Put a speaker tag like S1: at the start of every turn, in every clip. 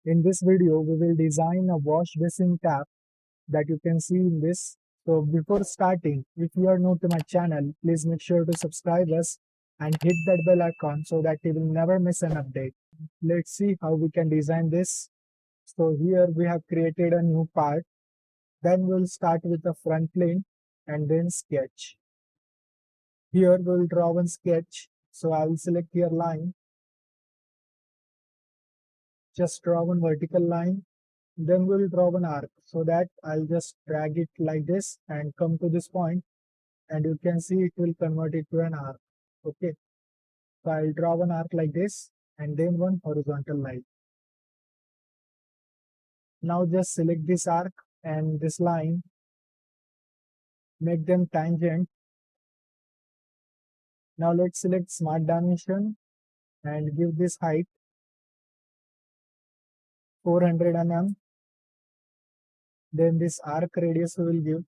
S1: In this video, we will design a wash basin tap that you can see in this. So before starting, if you are new to my channel, please make sure to subscribe us and hit that bell icon so that you will never miss an update. Let's see how we can design this. So here we have created a new part. Then we'll start with the front plane and then sketch. Here we will draw one sketch. So I will select here line. Just draw one vertical line. Then we'll draw an arc so that I'll just drag it like this and come to this point, and you can see it will convert it to an arc. Okay, so I'll draw one arc like this and then one horizontal line. Now just select this arc and this line, make them tangent. Now let's select smart dimension and give this height 400 mm. Then this arc radius we will give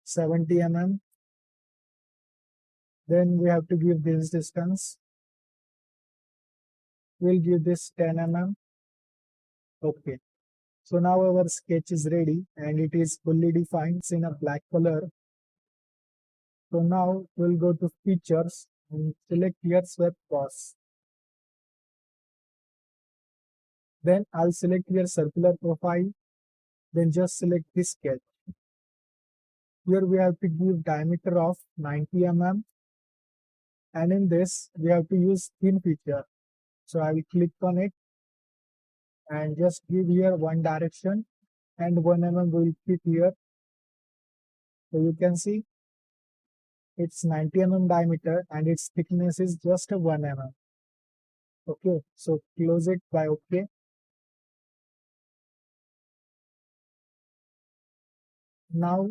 S1: 70 mm. Then we have to give this distance. We'll give this 10 mm. Okay. So now our sketch is ready and it is fully defined. It's in a black color. So now we'll go to features and select here swept pass. Then I'll select here circular profile. Then just select this sketch. Here we have to give diameter of 90 mm. And in this we have to use thin feature. So I will click on it and just give here one direction and 1 mm will fit here. So you can see it's 90 mm diameter and its thickness is just a 1 mm. Okay, so close it by OK. Now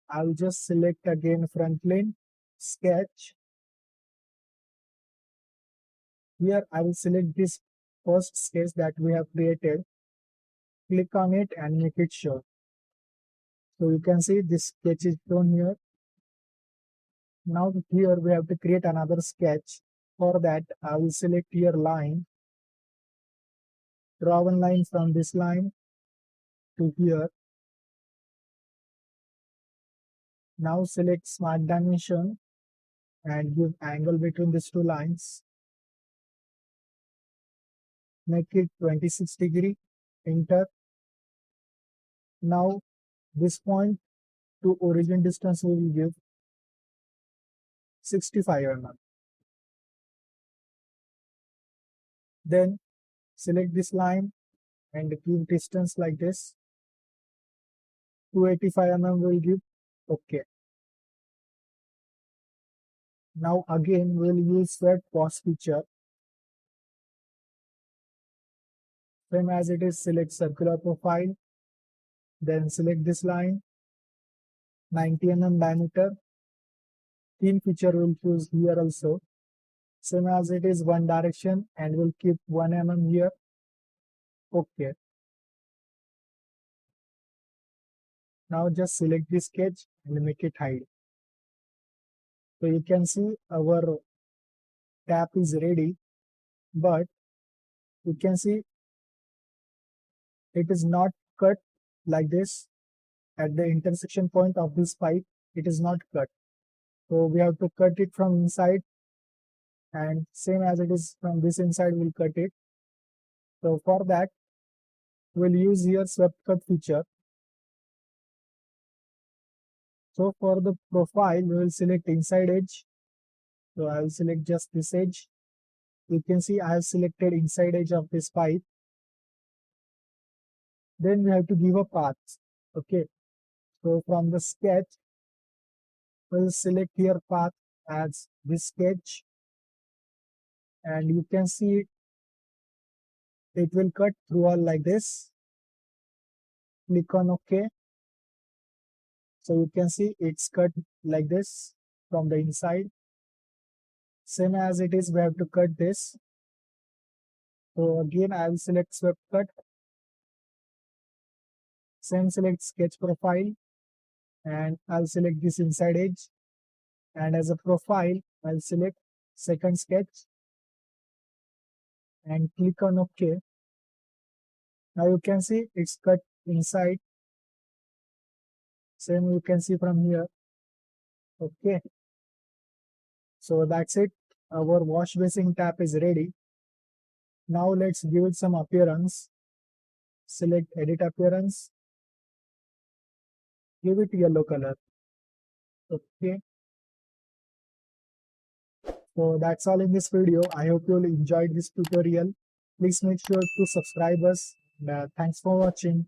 S1: I'll just select again front plane, sketch. Here I will select this first sketch that we have created. Click on it and make it show. So you can see this sketch is shown here. Now here we have to create another sketch. For that I will select here line. Draw one line from this line to here. Now select smart dimension and give angle between these two lines. Make it 26 degree. Enter. Now this point to origin distance we will give 65 mm. Then select this line and give distance like this. 285 mm will give. Okay. Now again we'll use swept pause feature. Same as it is, select circular profile. Then select this line, 90 mm diameter. Thin feature we'll choose here also. Same as it is, one direction and we'll keep 1 mm here. Okay. Now just select this sketch and make it hide. So you can see our tap is ready, but you can see it is not cut like this. At the intersection point of this pipe, it is not cut. So we have to cut it from inside, and same as it is from this inside, we'll cut it. So for that, we'll use here swept cut feature. So for the profile, we will select inside edge. So I will select just this edge. You can see I have selected inside edge of this pipe. Then we have to give a path. Okay. So from the sketch, we'll select here path as this sketch. And you can see it will cut through all like this. Click on OK. So you can see it's cut like this from the inside. Same as it is, we have to cut this. So again, I will select swept cut. Same, select sketch profile, and I'll select this inside edge. And as a profile, I'll select second sketch. and click on OK. Now you can see it's cut inside. Same you can see from here. Okay. So that's it. Our wash basin tap is ready. Now let's give it some appearance. Select edit appearance. Give it yellow color. Okay. So that's all in this video. I hope you all enjoyed this tutorial. Please make sure to subscribe us. Thanks for watching.